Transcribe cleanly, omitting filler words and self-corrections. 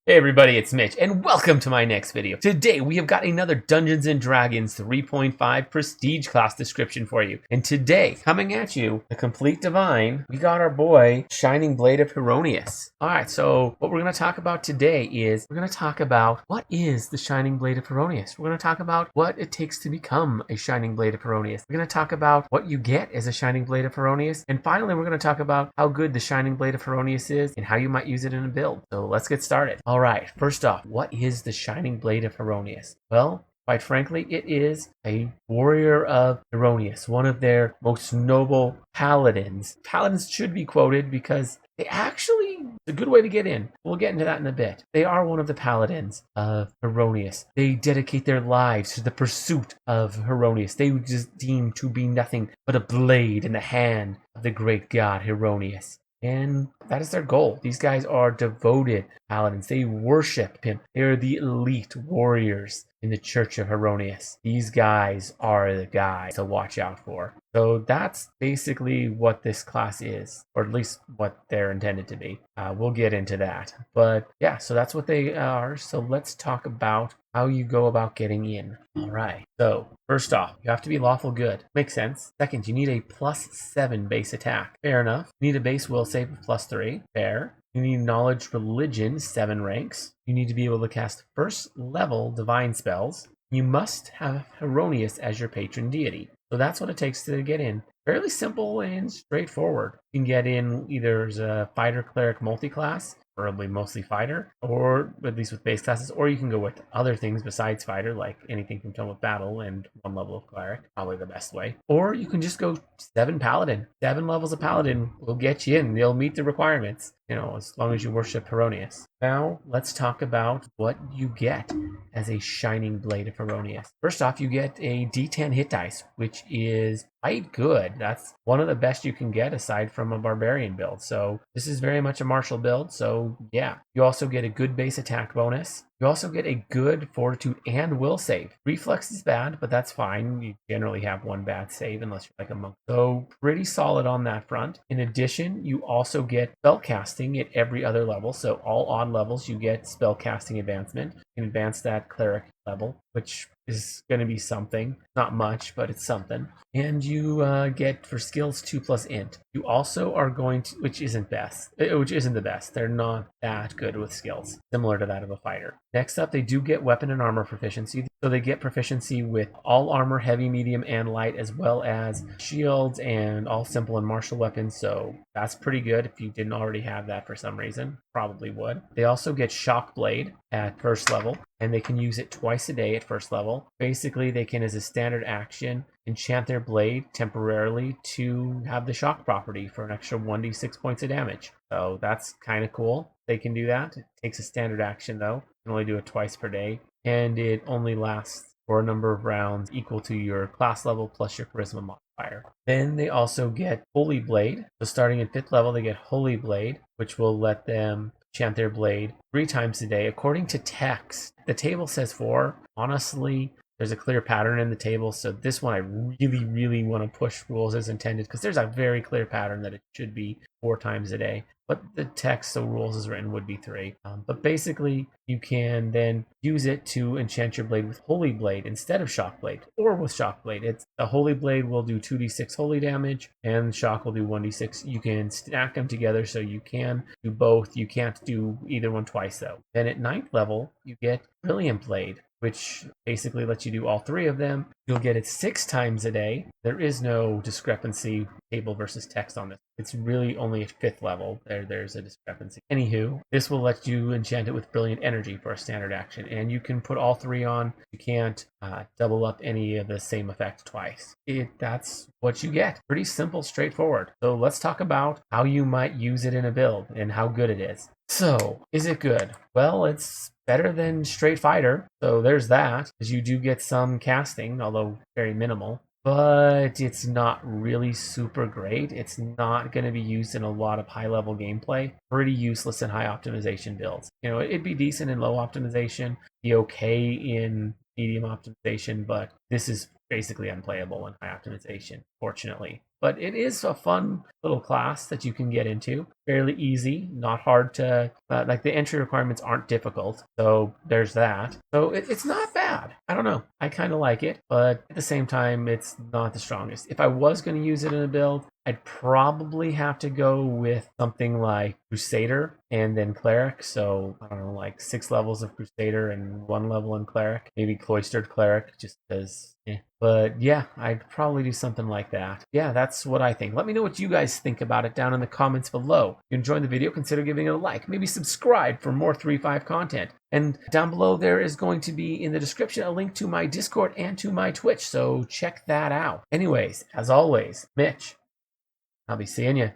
Hey everybody, it's Mitch, and welcome to my next video. Today we have got another Dungeons & Dragons 3.5 Prestige class description for you. And today, coming at you, the Complete Divine, we got our boy, Shining Blade of Heironeous. Alright, so what we're going to talk about today is, we're going to talk about what is the Shining Blade of Heironeous. We're going to talk about what it takes to become a Shining Blade of Heironeous. We're going to talk about what you get as a Shining Blade of Heironeous. And finally, we're going to talk about how good the Shining Blade of Heironeous is and how you might use it in a build. So let's get started. All right, first off, what is the Shining Blade of Heironeous? Well, quite frankly, it is a warrior of Heironeous, one of their most noble paladins. Paladins should be quoted because they actually, it's a good way to get in. We'll get into that in a bit. They are one of the paladins of Heironeous. They dedicate their lives to the pursuit of Heironeous. They would just deem to be nothing but a blade in the hand of the great god Heironeous. And that is their goal. These guys are devoted paladins. They worship him. They are the elite warriors in the Church of Heironeous. These guys are the guys to watch out for. So that's basically what this class is, or at least what they're intended to be. We'll get into that. But yeah, so that's what they are. So let's talk about how you go about getting in. All right. So first off, you have to be lawful good. Makes sense. Second, you need a +7 base attack. Fair enough. You need a base will save of +3. Fair. You need knowledge religion, 7 ranks. You need to be able to cast first level divine spells. You must have Heironeous as your patron deity. So that's what it takes to get in. Fairly simple and straightforward. You can get in either as a fighter cleric multi-class, probably mostly fighter, or at least with base classes, or you can go with other things besides fighter, like anything from Tome of Battle and 1 level of cleric, probably the best way. Or you can just go 7 paladin. 7 levels of paladin will get you in. They'll meet the requirements, as long as you worship Heironeous. Now, let's talk about what you get as a Shining Blade of Heironeous. First off, you get a D10 hit dice, which is quite good. That's one of the best you can get aside from a barbarian build. So this is very much a martial build. So yeah, you also get a good base attack bonus. You also get a good fortitude and will save. Reflex is bad, but that's fine. You generally have 1 bad save unless you're like a monk. So pretty solid on that front. In addition, you also get spellcasting at every other level. So all odd levels, you get spellcasting advancement. You can advance that cleric level, which is going to be something. Not much, but it's something. And you get for skills 2+ int. You also are going to, which isn't the best. They're not that good with skills, similar to that of a fighter. Next up, they do get weapon and armor proficiency. So they get proficiency with all armor, heavy, medium, and light, as well as shields and all simple and martial weapons. So that's pretty good. If you didn't already have that for some reason, probably would. They also get Shock Blade at first level, and they can use it twice a day at first level. Basically, they can, as a standard action, enchant their blade temporarily to have the shock property for an extra 1d6 points of damage. So that's kind of cool. They can do that. It takes a standard action though. You can only do it twice per day, and it only lasts for a number of rounds equal to your class level plus your charisma modifier. Then they also get Holy Blade. So starting at 5th level, they get Holy Blade, which will let them enchant their blade 3 times a day. According to text, the table says 4. Honestly, there's a clear pattern in the table, so this one I really want to push rules as intended, because there's a very clear pattern that it should be 4 times a day. But the text, so rules is written, would be 3. But basically, you can then use it to enchant your blade with Holy Blade instead of Shock Blade, or with Shock Blade. A Holy Blade will do 2d6 holy damage, and Shock will do 1d6. You can stack them together, so you can do both. You can't do either one twice, though. Then at 9th level, you get Brilliant Blade, which basically lets you do all 3 of them. You'll get it 6 times a day. There is no discrepancy table versus text on this. It's really only at 5th level. There's a discrepancy. Anywho, this will let you enchant it with Brilliant Energy for a standard action, and you can put all 3 on. You can't double up any of the same effect twice. That's what you get. Pretty simple, straightforward. So let's talk about how you might use it in a build and how good it is. So, is it good? Well, it's better than straight fighter, so there's that, because you do get some casting, although very minimal. But it's not really super great. It's not going to be used in a lot of high-level gameplay. Pretty useless in high optimization builds. It'd be decent in low optimization, be okay in medium optimization, but this is basically unplayable in high optimization, fortunately. but it is a fun little class that you can get into. Fairly easy, not hard to, like the entry requirements aren't difficult. So there's that. So it's not bad. I don't know. I kind of like it, but at the same time, it's not the strongest. If I was going to use it in a build, I'd probably have to go with something like Crusader and then Cleric. So I don't know, like 6 levels of Crusader and 1 level in Cleric. Maybe Cloistered Cleric, just because. But yeah, I'd probably do something like that. Yeah, that's what I think. Let me know what you guys think about it down in the comments below. If you enjoyed the video, consider giving it a like. Maybe subscribe for more 3.5 content. And down below there is going to be in the description a link to my Discord and to my Twitch, so check that out. Anyways, as always, Mitch, I'll be seeing you.